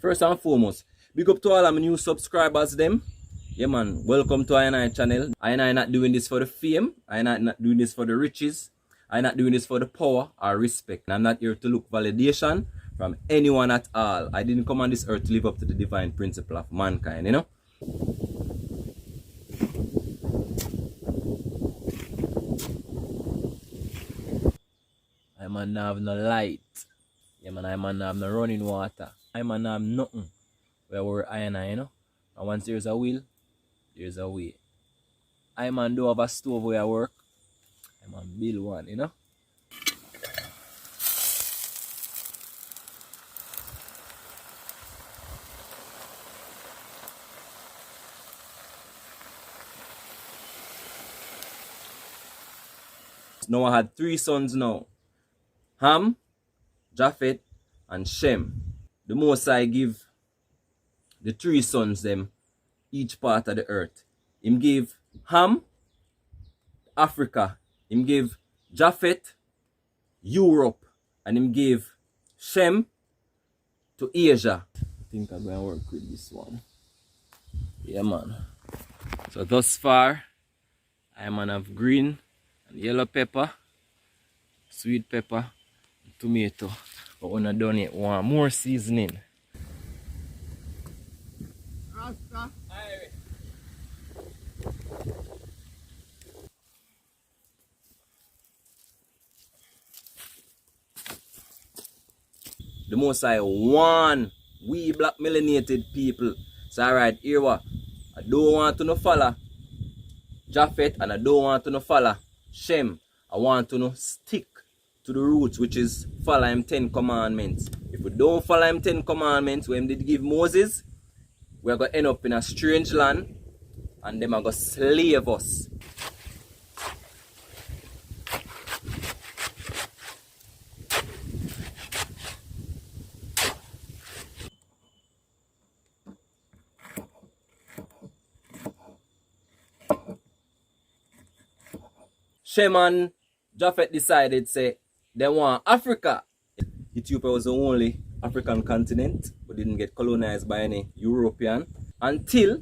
First and foremost, big up to all of my new subscribers them. Yeah man, welcome to I channel. I not doing this for the fame. I not doing this for the riches. I not doing this for the power or respect. I'm not here to look validation from anyone at all. I didn't come on this earth to live up to the divine principle of mankind, you know. I man have no light. Yeah man, I man have no running water. I man have nothing where we're you know. And once there's a will, there's a way. I man do have a stove where I work. I man build one, you know. Now I had 3 sons now. Ham, Japheth, and Shem. The most I give the 3 sons them each part of the earth. Him give Ham, Africa. Him give Japheth, Europe. And him give Shem to Asia. I think I'm going to work with this one. Yeah man. So thus far, I man have green and yellow pepper, sweet pepper, and tomato. But when I done it, want more seasoning. Rasta. The most I want we black melanated people. So alright, here what? I don't want to no follow Japheth and I don't want to no follow Shem. I want to no stick to the roots, which is follow him 10 commandments. If we don't follow him 10 commandments, when did give Moses, we're going to end up in a strange land and them are going to slave us. Shem and Japheth decided, say, they want Africa. Ethiopia was the only African continent, but didn't get colonized by any European. Until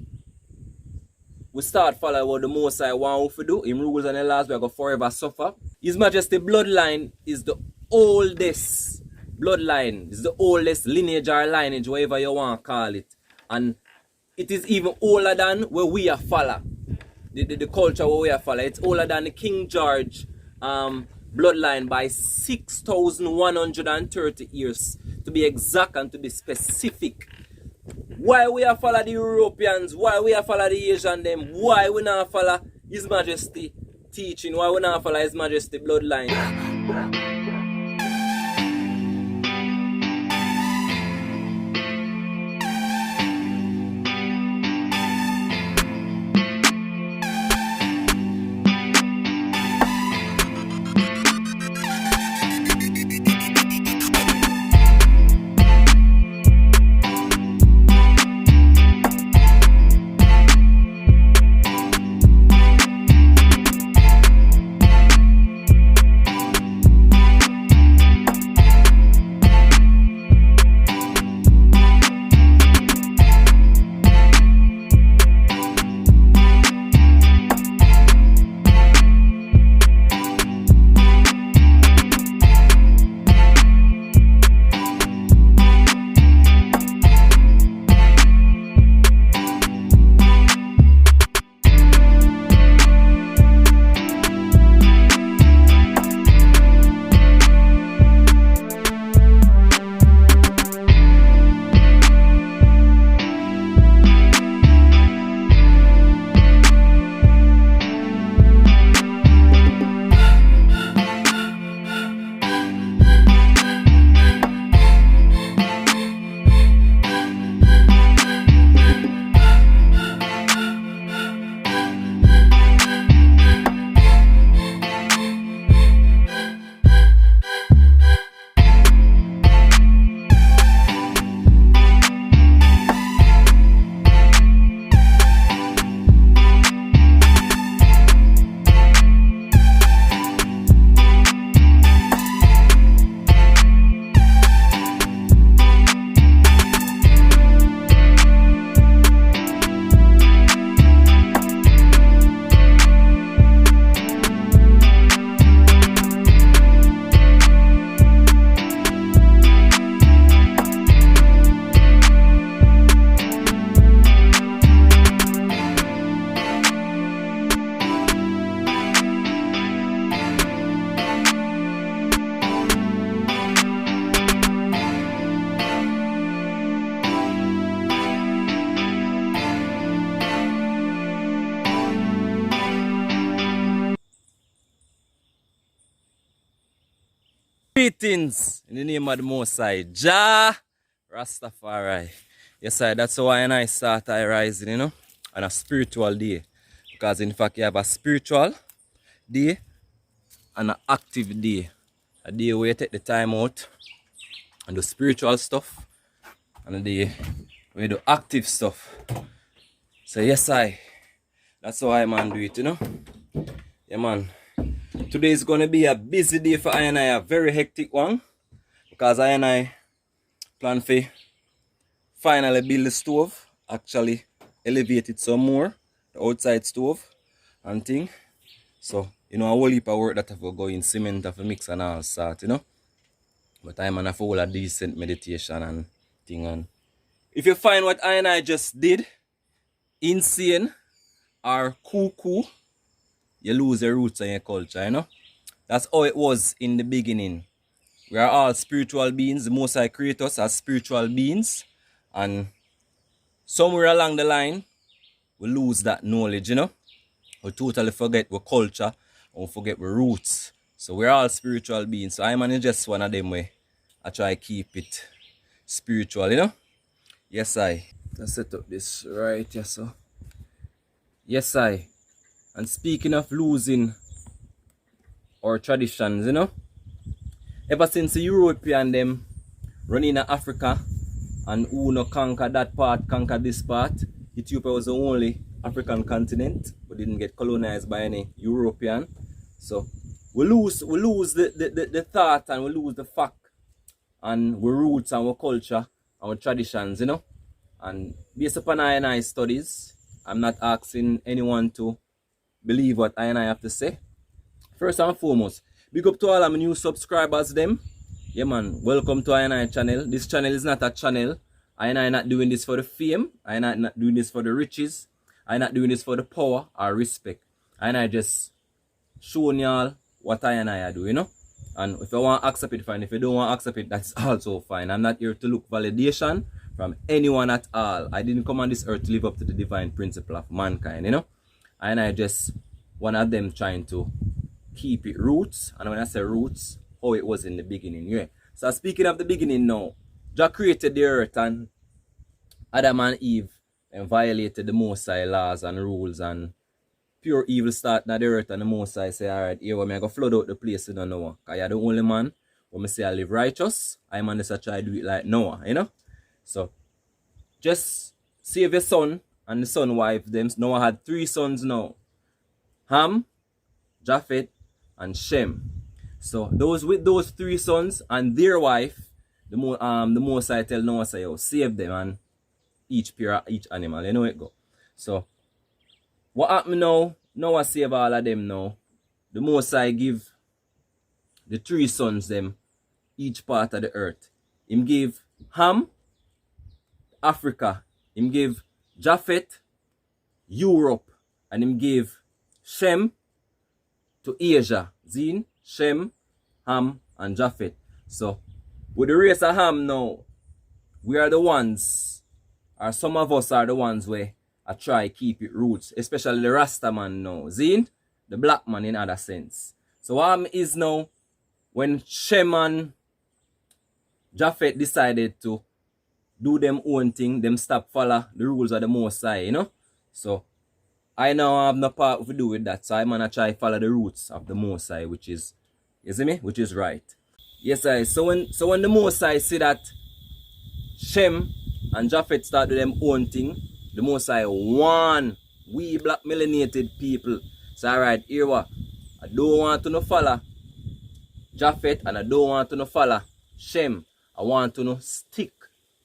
we start following what the Most High want to do. Him rules and the laws, we are going to forever suffer. His Majesty bloodline is the oldest bloodline. It's the oldest lineage or lineage, whatever you want to call it. And it is even older than where we are follow. The culture where we are follow. It's older than the King George bloodline by 6,130 years. To be exact and to be specific. Why we are follow the Europeans? Why we are follow the Asian them? Why we not follow His Majesty teaching? Why we not follow His Majesty bloodline? Greetings in the name of the Most High, JaH Rastafari. Yes, sir, that's why I start I rising, you know, on a spiritual day. Because in fact, you have a spiritual day and an active day. A day where you take the time out and do spiritual stuff, and a day where you do active stuff. So yes, that's how I man do it, you know. Yeah, man. Today is going to be a busy day for I and I, a very hectic one. Because I and I plan for finally build the stove. Actually elevate it some more. The outside stove and thing. So, you know, a whole heap of work that I have to go in cement, I have to mix and all sort, you know. But I'm on a full of decent meditation and thing. And if you find what I and I just did insane or cuckoo, you lose your roots and your culture, you know. That's how it was in the beginning. We are all spiritual beings. The Most High created us as spiritual beings. And somewhere along the line, we lose that knowledge, you know. We totally forget our culture and we forget our roots. So we're all spiritual beings. So I'm just one of them way I try to keep it spiritual, you know. Yes, Let's set up this right here, so. Yes, And speaking of losing our traditions, you know, ever since the European them running in Africa and who no conquer that part, conquer this part, Ethiopia was the only African continent but didn't get colonized by any European. So we lose the thought and we lose the fact and our roots and our culture and our traditions, you know. And based upon I and I studies, I'm not asking anyone to believe what I and I have to say. First and foremost, big up to all of my new subscribers them. Yeah man, welcome to I and I channel. This channel is not a channel. I and I not doing this for the fame. I and I not doing this for the riches. I not doing this for the power or respect. I and I just showing y'all what I and I are doing, you know. And if you want to accept it, fine. If you don't want to accept it, that's also fine. I'm not here to look validation from anyone at all. I didn't come on this earth to live up to the divine principle of mankind, you know. And I just one of them trying to keep it roots. And when I say roots, how it was in the beginning, yeah. So speaking of the beginning now, JaH created the earth and Adam and Eve and violated the Most High laws and rules, and pure evil start at the earth, and the Most High say, alright, here I'm going to flood out the place, you know, Noah. Because you're the only man when I say I live righteous, I'm on this I try to do it like Noah, you know. So just save your son and the son wife them. Noah had 3 sons now. Ham, Japheth, and Shem. So with those 3 sons and their wife, the Most High tell Noah say, yo, save them and each animal, you know it go. So what happened now? Noah save all of them now. The Most High give the 3 sons them each part of the earth. Him give Ham, Africa. Him give Japheth, Europe. And him give Shem to Asia. Zin, Shem, Ham, and Japheth. So with the race of Ham now, we are the ones, or some of us are the ones where I try keep it roots, especially the Rasta man now. Zin, the black man in other sense. So what is now, when Shem and Japheth decided to do them own thing, them stop follow the rules of the Most High, you know. So I now have no part to do with that. So I'm gonna try follow the roots of the Most High, which is, you see me? Which is right. Yes, so when the Most High see that Shem and Japheth start do them own thing, the Most High warn we black melanated people. So alright, here what? I don't want to no follow Japheth and I don't want to no follow Shem. I want to no stick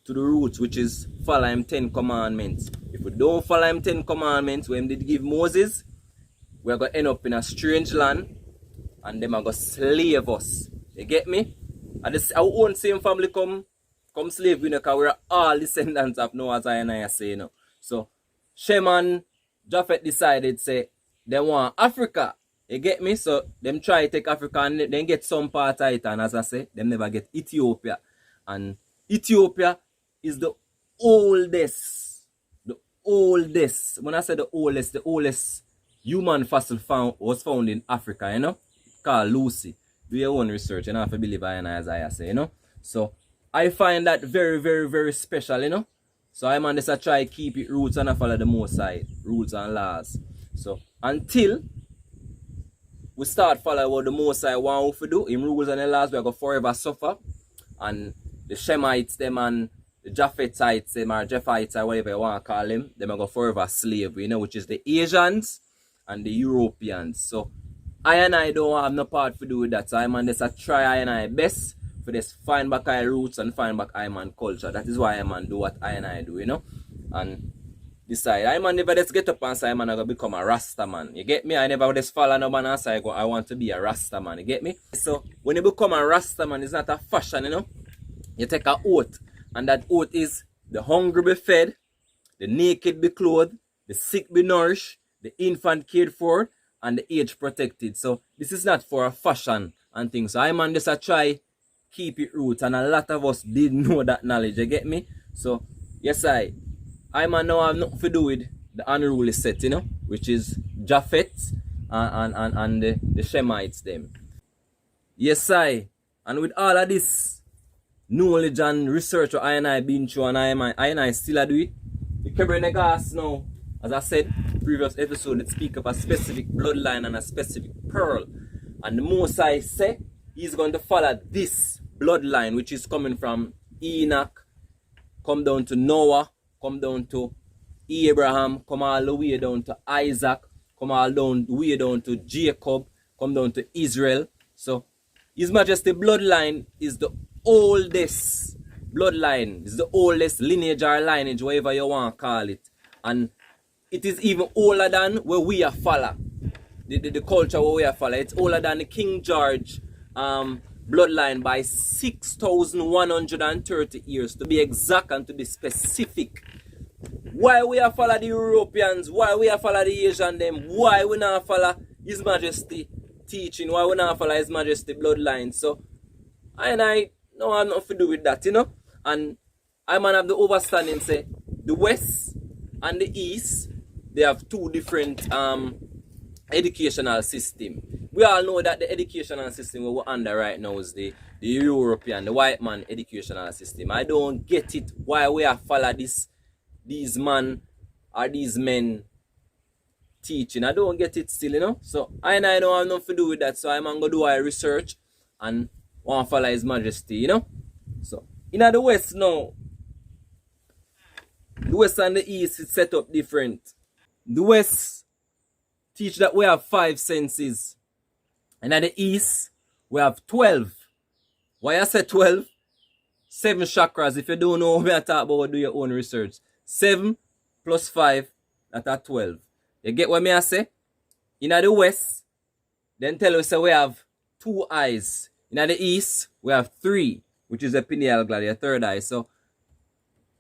to the roots, which is follow him 10 commandments. If we don't follow him 10 commandments when did give Moses, we're going to end up in a strange land and them are going to slave us. You get me? And this, our own same family come slave, you know, because we're all descendants of Noah, as I and I say, you know. So Shem and Japheth decided, say, they want Africa. You get me? So them try to take Africa and then get some part of it, and as I say, them never get Ethiopia. And Ethiopia is the oldest. When I say the oldest human fossil was found in Africa, you know, called Lucy. do your own research. You don't have to believe I and as I say, you know. So I find that very, very, very special, you know. So I'm on this I try keep it roots and I follow the Most High rules and laws. So until we start following what the Most High want to do, in rules and the laws, we are going to forever suffer. And the Shemites, them, and the Japhetites, them, or Japhites, or whatever you want to call them, them are going to forever slave, you know, which is the Asians and the Europeans. So I and I don't have no part to do with that. So I'm on this I try I and I best for this find back our roots and find back I man culture. That is why I man do what I and I do, you know. And decide I man never just get up and say I man I gonna become a Rasta man. You get me? I never just follow no man and say I want to be a Rasta man. You get me? So when you become a Rasta man, it's not a fashion, you know. You take an oath, and that oath is the hungry be fed, the naked be clothed, the sick be nourished, the infant cared for, and the age protected. So this is not for a fashion and things. So I man just a try keep it roots, and a lot of us did know that knowledge. You get me? So yes, I man now have nothing to do with the unruly set, you know, which is Japhet and the Shemites them. Yes, and with all of this knowledge and research I and I been through, and I and I still do it. The Kebernegas now, as I said previous episode, it speak of a specific bloodline and a specific pearl. And the Most High say he's going to follow this bloodline, which is coming from Enoch, come down to Noah, come down to Abraham, come all the way down to Isaac, come all the way down to Jacob, come down to Israel. So His Majesty bloodline is the oldest bloodline, is the oldest lineage or lineage, whatever you want to call it. And it is even older than where we are follow. The culture where we are follow. It's older than the King George bloodline by 6,130 years, to be exact and to be specific. Why we are follow the Europeans, why we are follow the Asian them, why we not follow His Majesty teaching, why we not follow His Majesty bloodline. So I no have nothing to do with that, you know. And I man have the understanding say the West and the East, they have two different educational system. We all know that the educational system we're under right now is the European, the white man educational system. I don't get it why we are follow these man or these men teaching. I don't get it still, you know. So I don't have nothing to do with that. So I'm gonna do our research and want to follow His Majesty, you know. So in the West now, the West and the East is set up different. The West teach that we have 5 senses, and at the East we have 12. Why I say 12? 7 chakras. If you don't know what I talk about, do your own research. 7 plus 5, that are 12. You get what I say? In the West, then tell us we have 2 eyes. In the East, we have 3, which is the pineal gland, the third eye. So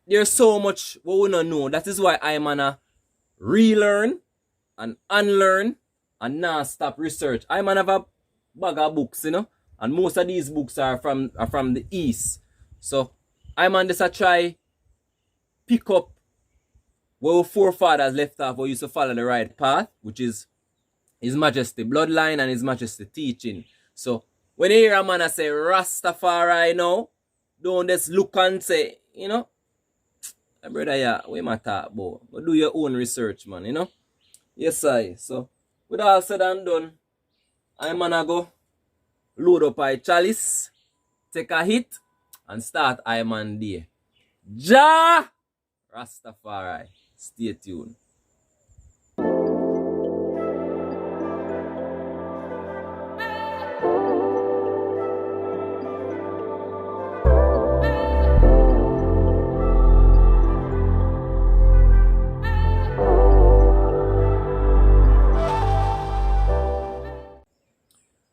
there's so much what we don't know. That is why I'm gonna relearn and unlearn and not stop research. I'm gonna have a bag of books, you know, and most of these books are from the East. So I'm on this I try pick up where our forefathers left off, where we used to follow the right path, which is His Majesty bloodline and His Majesty teaching. So when you hear a man say Rastafari now, don't just look and say, you know, brother, yeah, we might talk about. But do your own research, man, you know. Yes, I. So with all said and done, I'm gonna go load up my chalice, take a hit, and start Iman Day. JaH Rastafari. Stay tuned.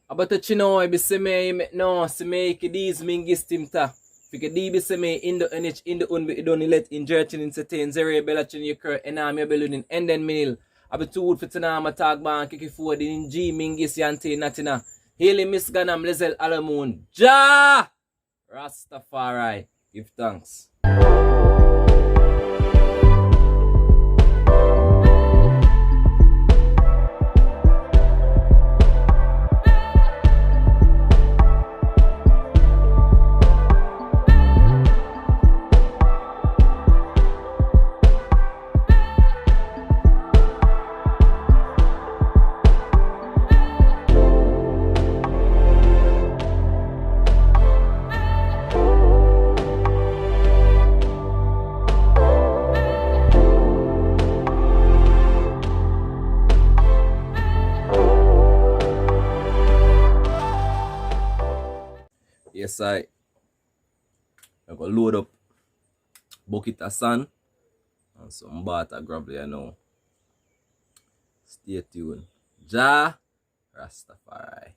But you know, I be say me no, se me ki these mingis timta. Fike di be se me in the unbe don't let injertin in certain zere bella chin you cur enami belunin and then minil. I be too wood for tanama tag ban kiki forward in G mingis yante natina. Haile Miss Ganam Lezel Alamoon. JaH Rastafari. Give thanks. side. I'm going to load up bucket of sand and some water gravel here now. Stay tuned. JaH Rastafari.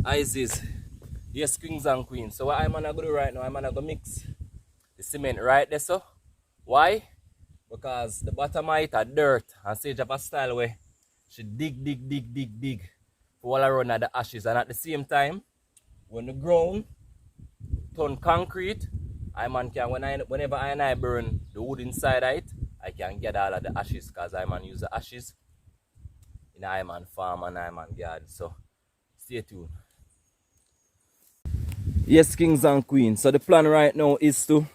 Isis. Yes, kings and queens. So what I'm gonna do right now, I'm gonna go mix the cement right there, so. Why? Because the bottom of it are dirt and sage up a style where she dig for all around at the ashes, and at the same time when the ground turn concrete, I man can whenever I burn the wood inside of it, I can get all of the ashes because I man use the ashes in I man farm and I man garden. So stay tuned. Yes, kings and queens. So the plan right now is to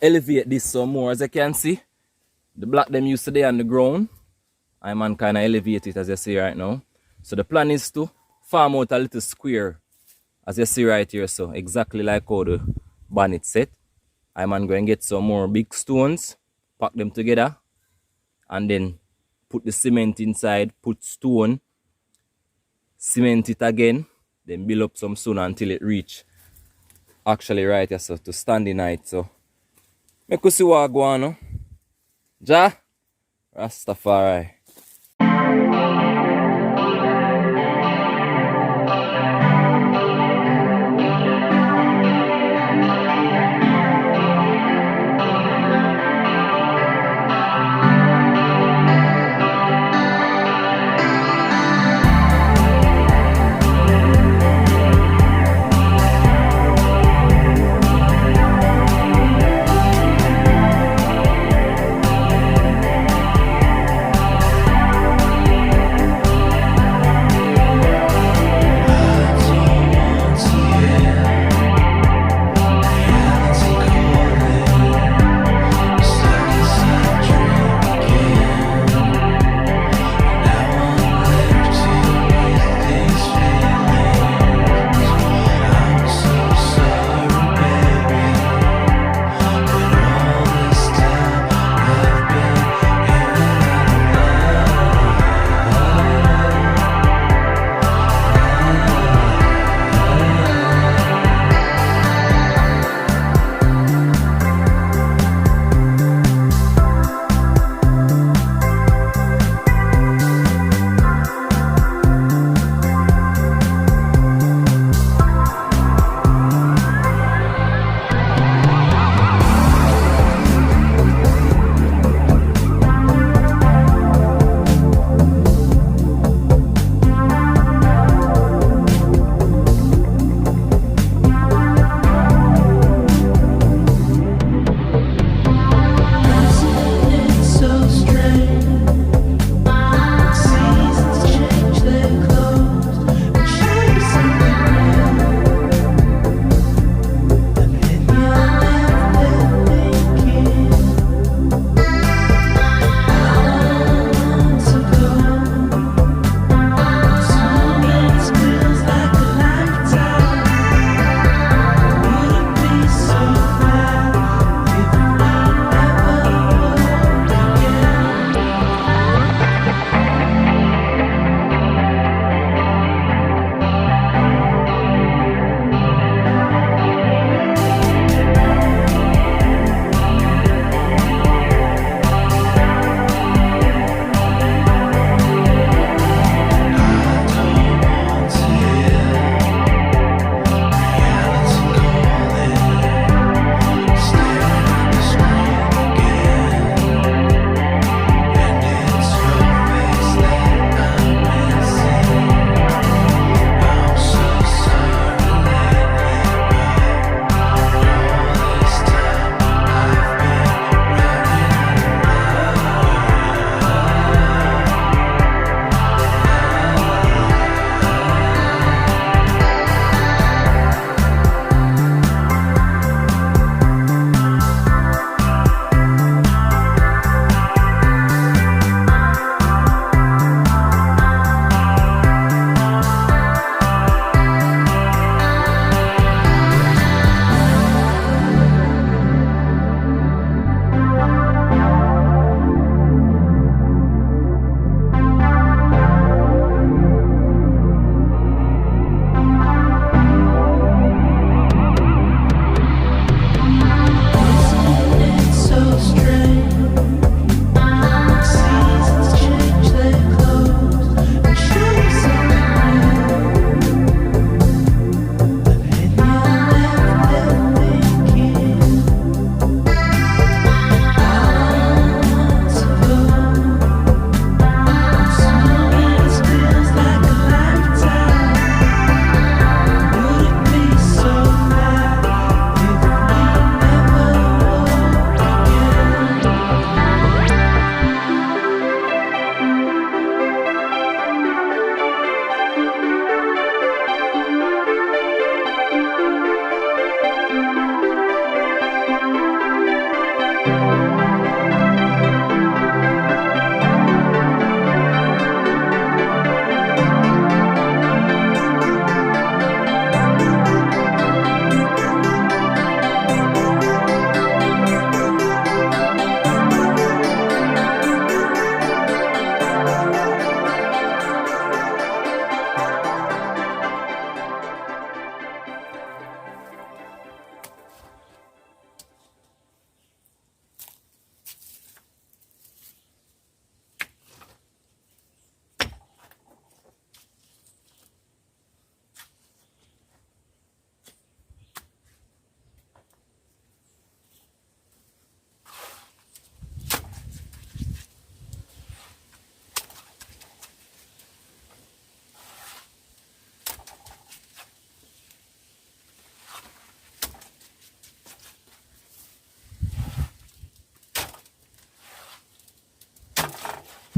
elevate this some more. As you can see, the block them used to there on the ground. I man kind of elevate it as you see right now. So the plan is to farm out a little square as you see right here. So exactly like how the bonnet set. I man going to get some more big stones, pack them together, and then put the cement inside, put stone, cement it again, then build up some stone until it reach actually right here, so to stand in height. So make us see what go on, no? JaH Rastafari.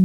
Hi,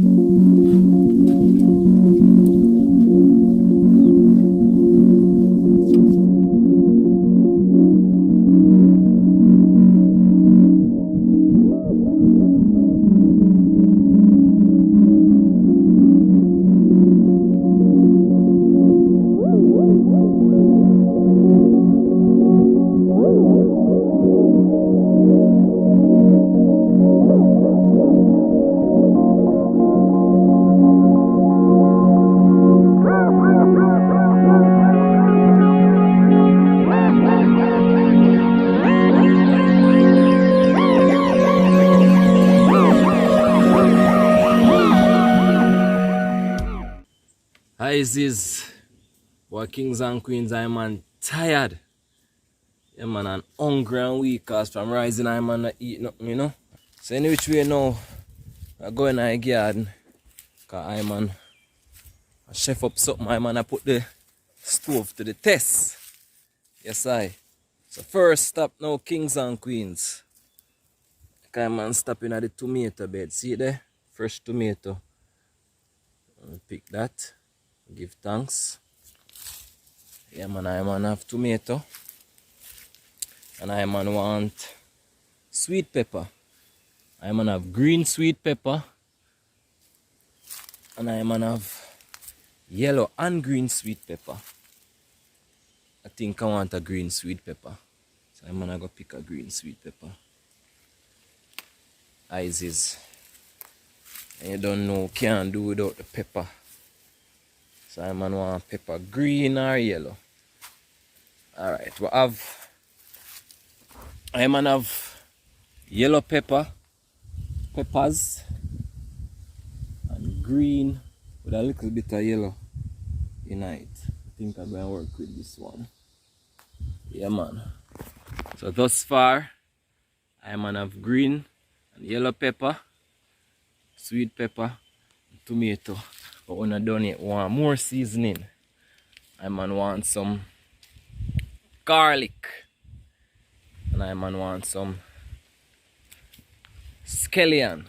this boy kings and queens. I'm tired. Yeah, man, and hungry and weak cause from rising I'm not eat nothing, you know. So any which way now, I go in the garden cause I chef up something. I put the stove to the test. Yes, I. So first stop now, kings and queens. Cause stopping at the tomato bed. See it there? Fresh tomato. Pick that. Give thanks. Yeah, man, I have tomato. And I want sweet pepper. I have green sweet pepper. And I have yellow and green sweet pepper. I think I want a green sweet pepper. So I'm gonna go pick a green sweet pepper. Isis. And you don't know, can't do without the pepper. So I'm gonna want pepper green or yellow. Alright, I'm gonna have yellow peppers and green with a little bit of yellow in it. I think I'm gonna work with this one. Yeah, man. So thus far, I'm gonna have green and yellow pepper, sweet pepper, tomato. But when I done it, want more seasoning. I'm gonna want some garlic. And I'm gonna want some scallion.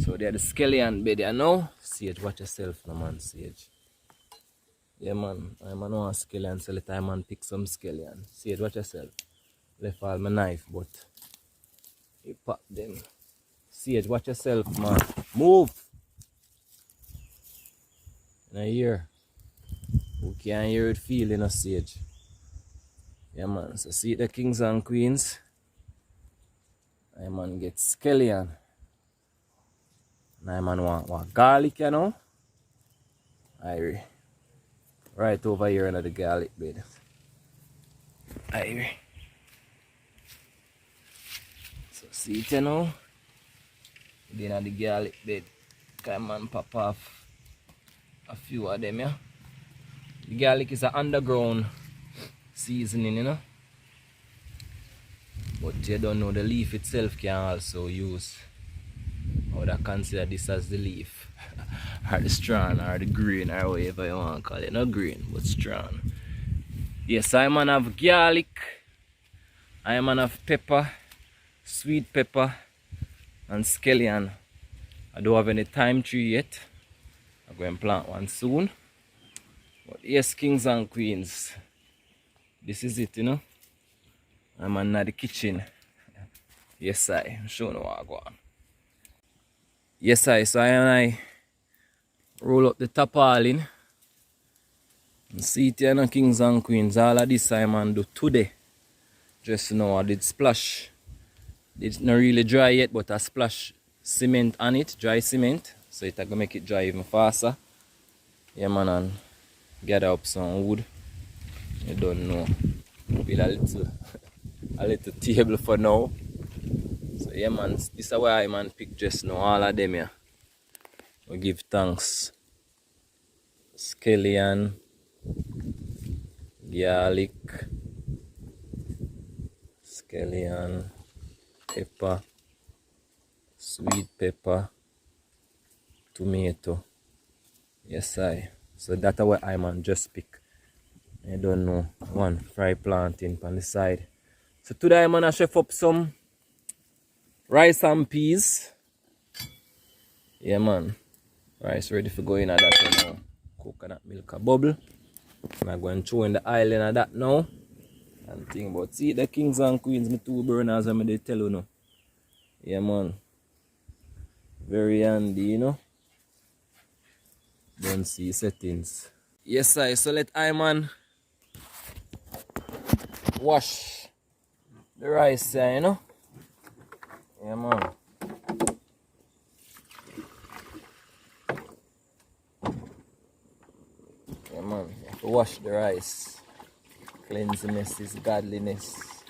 So they're the scallion bed there now. Sage, watch yourself no man, Sage. Yeah, man, I'm gonna want scallion, so let I pick some scallion. Sage, watch yourself. Left all my knife, but you pop them. Sage, watch yourself, man. Move! In a ear. Who can't hear it feeling a Sage? Yeah, man, so see the kings and queens. I get scallion. And I want garlic, you know. Right over here under the garlic bed. So see it, you know. Then at the garlic bed, can pop off a few of them, yeah. The garlic is an underground seasoning, you know. But you don't know the leaf itself can also use. I would consider this as the leaf. Or the strand or the grain or whatever you want to call it. Not grain, but strand. Yes, I have garlic. I have pepper, sweet pepper, and scallion. I don't have any thyme tree yet. I'm going to plant one soon. But yes, kings and queens, this is it, you know. I'm in the kitchen. Yes, I'm showing you what I got. Yes, so I roll up the tarpaulin. And see it here, you know, kings and queens. All of this I do today. Just now I did splash. It's not really dry yet, but I splash cement on it, dry cement. So it's going to make it dry even faster. Yeah, man, and gather up some wood. You don't know. Build a little table for now. So yeah, man, this is why I pick just now all of them here. We give thanks. Scallion, garlic, scallion, pepper, sweet pepper, tomato. Yes, so that's what I just pick. I don't know. One fry planting on the side. So today I'm gonna chef up some rice and peas. Yeah, man. Rice ready for go in at that now. Coconut milk a bubble. And I'm going to throw in the oil in that now. And think about see the kings and queens, my two burners and they tell you now. Yeah man. Very handy, you know. Don't see settings. Yes I so let I man wash the rice you know. Yeah man. Yeah man, you have to wash the rice. Cleanliness is godliness.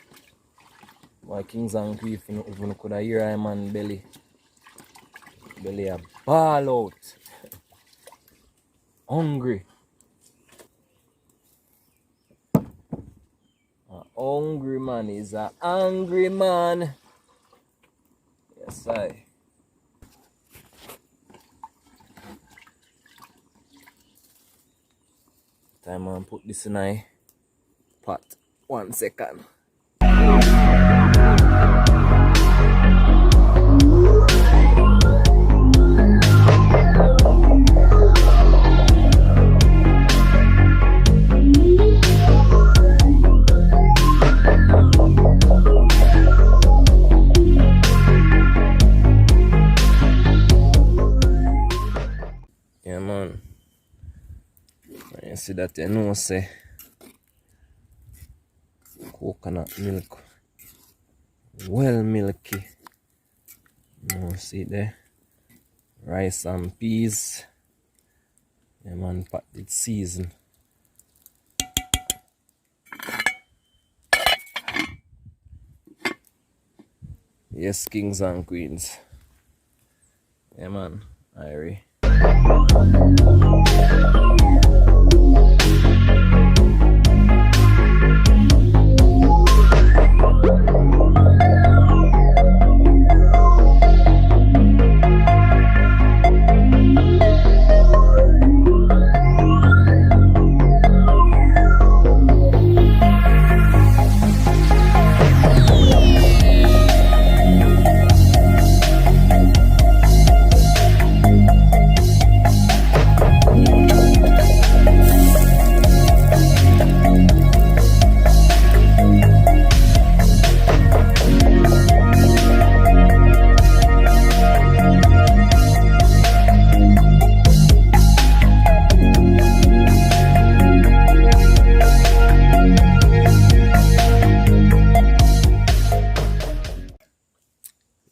My kings and queens even could hear I man belly. Belly a ball out. Hungry. A hungry man is a angry man. Yes I. Time and put this in a pot. 1 second. Yeah man. You see that you know say coconut milk well milky. You see there rice and peas. Yeah man, pot it season. Yes kings and queens. Yeah man, Irie.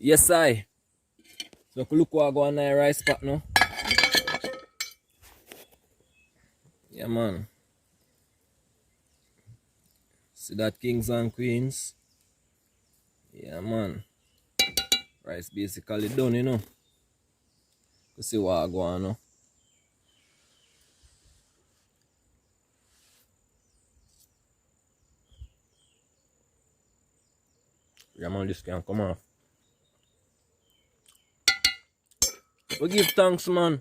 Yes I. So look what I go on the rice pot now. Yeah man. See that kings and queens? Yeah man. Rice basically done, you know. You see what I go on now. Yeah man, this can come off. We give thanks man.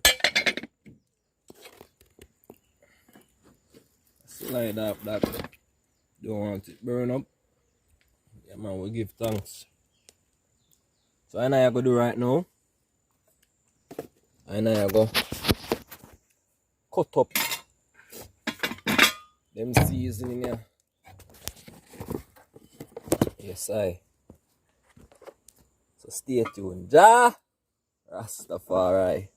Slide up that. Don't want it burn up. Yeah man, we give thanks. So I know I go do right now. I know I go cut up them seasoning here. Yes I. So stay tuned. JaH Rastafari.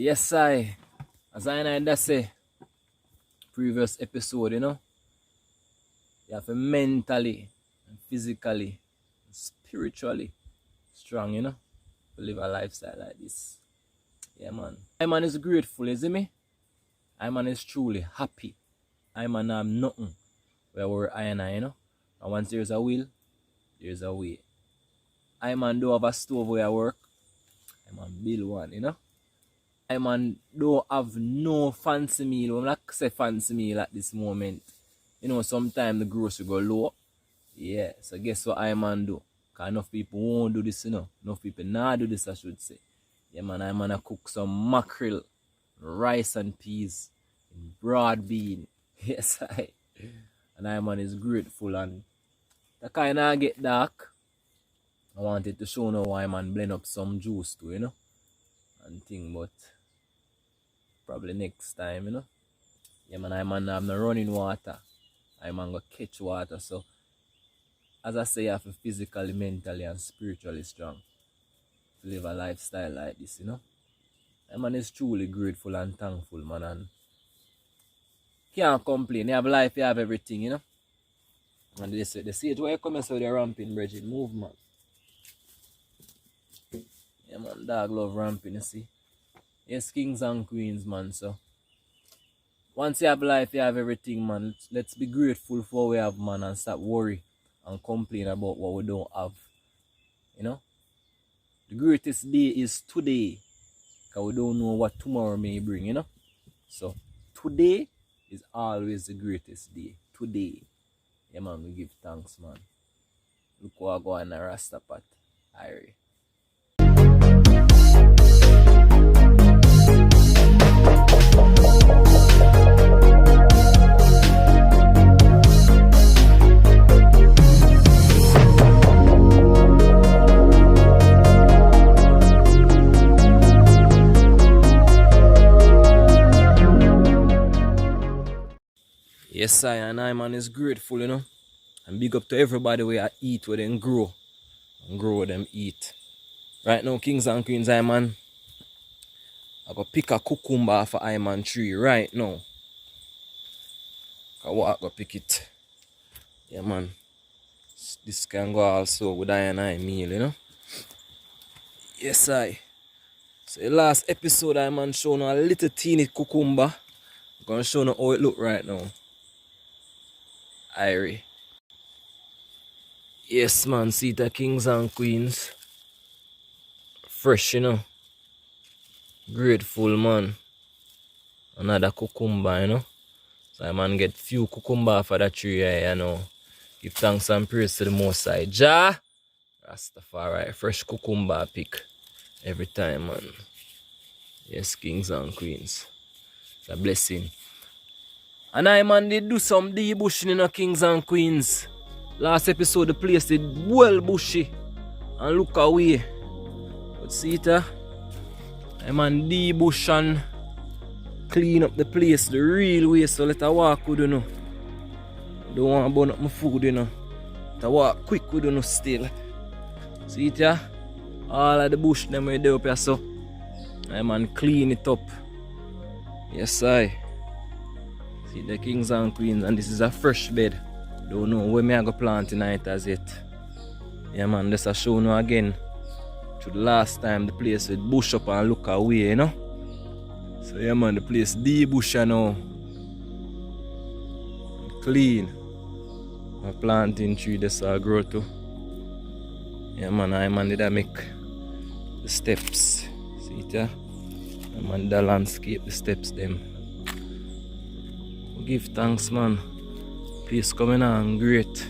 Yes, as I say, previous episode, you know, you have to mentally, and physically, and spiritually strong, you know, to live a lifestyle like this. Yeah, man. I man is grateful, you see me? I man is truly happy. I man have nothing where we're I, you know. And once there's a will, there's a way. I man do have a stove where I work. I man build one, you know. I man don't have no fancy meal. I'm not say fancy meal at this moment. You know, sometimes the grocery go low. Yeah, so guess what I man do? Cause enough people won't do this, you know. Enough people not do this, I should say. Yeah, man, I man cook some mackerel, rice and peas, broad bean. Yes, and I man is grateful, and the kind of get dark. I wanted to show now why man blend up some juice too, you know, and thing, but probably next time, you know. Yeah, man, I man have no running water. I man go catch water, so as I say, you have to physically, mentally, and spiritually strong to live a lifestyle like this, you know. I man is truly grateful and thankful, man, and can't complain. You have life, you have everything, you know. And they say where you come so they're ramping, Bridget, move, man. Yeah, man, JaH LoVe ramping, you see. Yes, kings and queens, man, so once you have life, you have everything, man. Let's be grateful for what we have, man, and stop worry and complain about what we don't have. You know? The greatest day is today. Because we don't know what tomorrow may bring, you know? So, today is always the greatest day. Today. Yeah, man, we give thanks, man. Look what I go on a Rasta pot. Irie. Yes, and I man is grateful, you know. And big up to everybody where I eat where them grow. And grow where them eat. Right now, kings and queens, I man, I go pick a cucumber for I man tree right now. I go pick it. Yeah, man. This can go also with I and I meal, you know. Yes, So the last episode, I man shown a little teeny cucumber. I'm gonna show you how it look right now. Irie. Yes, man. See the kings and queens. Fresh, you know. Grateful, man. Another cucumber, you know. So I man get few cucumber for that tree, you know. Give thanks and praise to the Most High. JaH Rastafari. Fresh cucumber pick. Every time, man. Yes, kings and queens. It's a blessing. And I man did do some debushing, you know, kings and queens. Last episode the place did well bushy. And look away. But see it, I man debush and clean up the place the real way, so let her walk with you know. Don't want to burn up my food, you know. Let her walk quick with you know still. See it, yeah? All of the bush them way there up here, so I man clean it up. Yes, I. See the kings and queens, and this is a fresh bed. Don't know where me I go plant tonight as yet. Yeah, man, this I show you again. To the last time the place with bush up and look away, you know. So yeah, man, the place debush now. Clean. My planting tree this all grow too. Yeah, man, I man did I make the steps. See it, yeah? I man the landscape, the steps them. Give thanks, man. Place coming on great.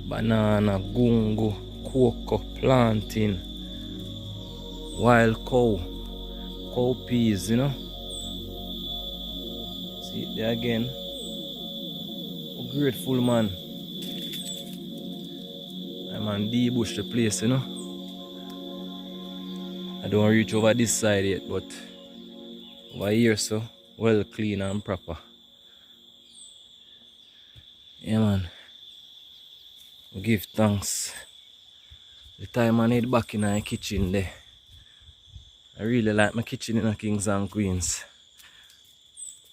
Banana, gungo, cocoa, planting, wild cow, cowpeas, you know. See it there again. Grateful, man. I man debush the place, you know. I don't reach over this side yet, but over here, so well clean and proper. Yeah, man. Give thanks. The time I need back in the kitchen there. I really like my kitchen in Kings and Queens.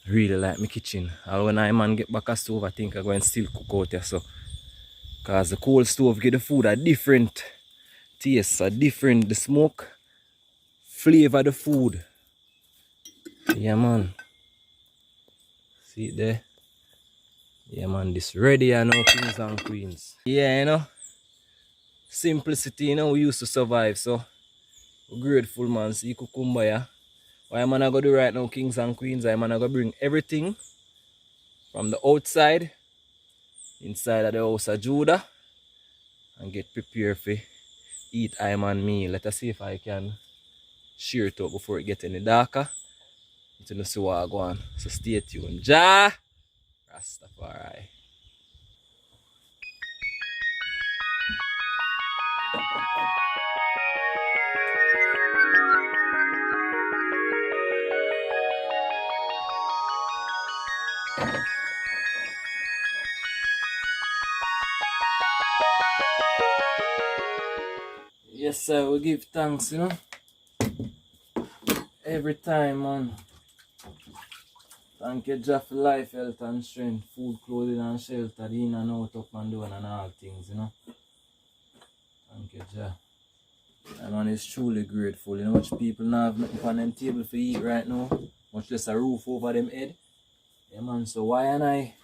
I really like my kitchen. And when I man get back a stove, I think I'm going to still cook out here. So, because the coal stove give the food a different taste, a different, the smoke flavor the food. Yeah, man. See it there? Yeah, man, this ready, I know, Kings and Queens. Yeah, you know, simplicity, you know, we used to survive, so we're grateful, man. See, kukumbaya. What I'm gonna go do right now, Kings and Queens, I'm gonna go bring everything from the outside, inside of the house of JuDaH, and get prepared for eat I'm on meal. Let us see if I can share it out before it gets any darker. To see what I go on. So stay tuned. JaH Rastafari. Yes, sir, we give thanks, you know, every time, man. Thank you, JaH, for life, health, and strength, food, clothing, and shelter, in and out, up and down, and all things, you know. Thank you, JaH. Man, is truly grateful. You know, much people now have nothing on them table for eat right now, much less a roof over them head. Yeah, man, so why and I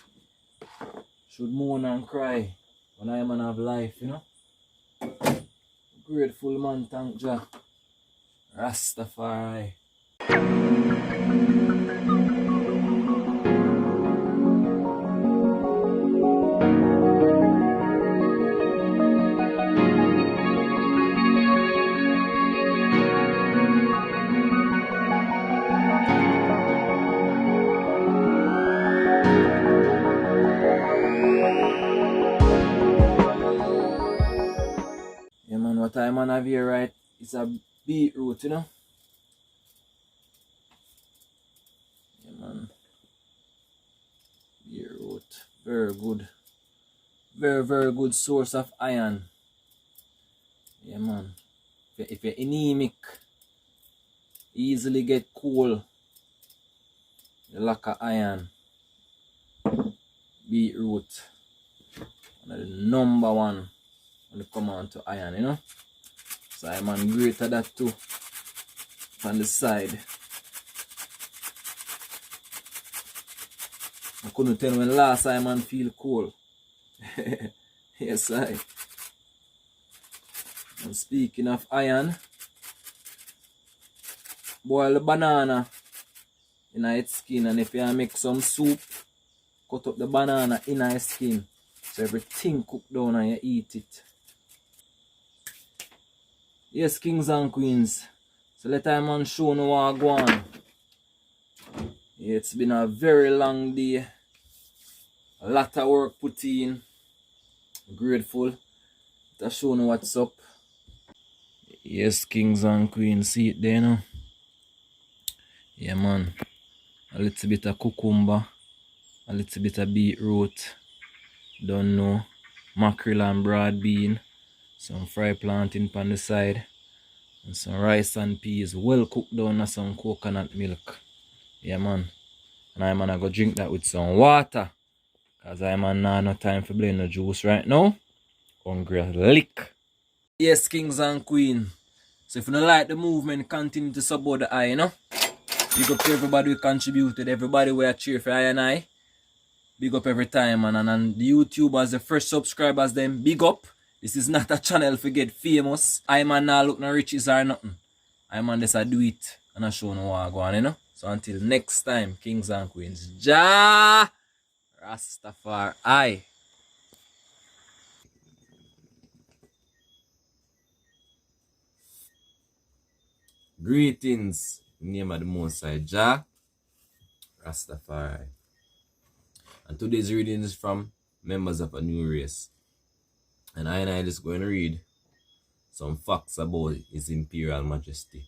should moan and cry when I man have life, you know? Grateful, man, thank JaH. Rastafari. Yeah, man, what I man have here, right, it's a beetroot, you know? Yeah, man. Beetroot. Very good. Very, very good source of iron. Yeah, man. If you're anemic, easily get cold, you lack of iron. Beetroot. One of the number one when it come on to iron, you know? So I'm on greater that too. On the side. I couldn't tell when last time I feel cold. Yes, I. And speaking of iron, boil the banana in its skin, and if you make some soup, cut up the banana in its skin. So everything cooked down and you eat it. Yes, Kings and Queens. So let I man show you what I go on. Yeah, it's been a very long day. A lot of work put in. Grateful to show you what's up. Yes, Kings and Queens, see it there now. Yeah, man. A little bit of cucumber, a little bit of beetroot, don't know, mackerel and broad bean, some fried plantain on the side, and some rice and peas, well cooked down with some coconut milk. Yeah, man. And I'm gonna go drink that with some water, cause I'm on no time for blend the juice right now. Hungry lick. Yes, Kings and Queen. So if you don't like the movement, continue to support the eye, you know. Big up to everybody who contributed, everybody who cheer for I and I. Big up every time, man. And the YouTubers, the first subscribers, them, big up. This is not a channel for get famous. I man now look no riches or nothing. I man just do it and I show no what I go on, you know. So until next time, Kings and Queens, JaH Rastafari. Greetings, in the name of the Most High, JaH Rastafari. And today's reading is from Members of a New Race. And I just going to read some facts about His Imperial Majesty.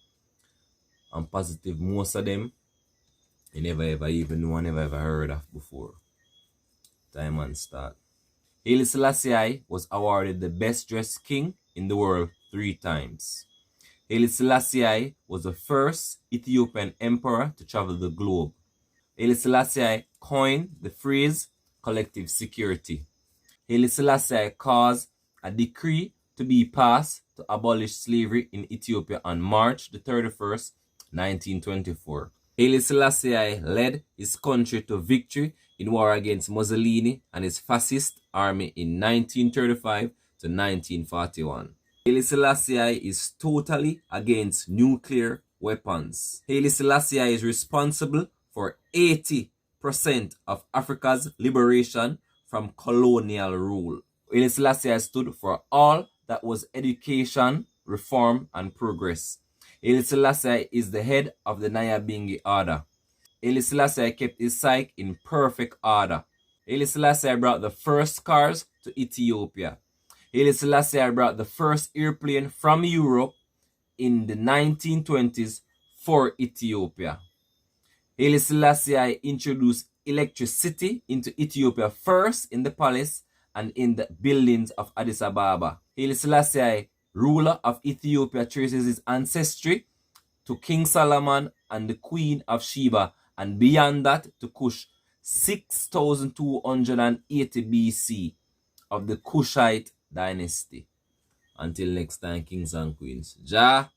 I'm positive most of them you never ever even know, never ever heard of before. Time and start. Haile Selassie was awarded the best dressed king in the world 3 times. Haile Selassie was the first Ethiopian emperor to travel the globe. Haile Selassie coined the phrase collective security. Haile Selassie caused a decree to be passed to abolish slavery in Ethiopia on March the 31st, 1924. Haile Selassie led his country to victory in war against Mussolini and his fascist army in 1935 to 1941. Haile Selassie is totally against nuclear weapons. Haile Selassie is responsible for 80% of Africa's liberation from colonial rule. Haile Selassie stood for all that was education, reform, and progress. Haile Selassie is the head of the Nyabingi order. Haile Selassie kept his psyche in perfect order. Haile Selassie brought the first cars to Ethiopia. Haile Selassie brought the first airplane from Europe in the 1920s for Ethiopia. Haile Selassie introduced electricity into Ethiopia first in the palace and in the buildings of Addis Ababa. Haile Selassie, ruler of Ethiopia, traces his ancestry to King Solomon and the Queen of Sheba, and beyond that to Kush, 6280 BC of the Kushite dynasty. Until next time, kings and queens, JaH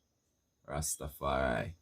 Rastafari.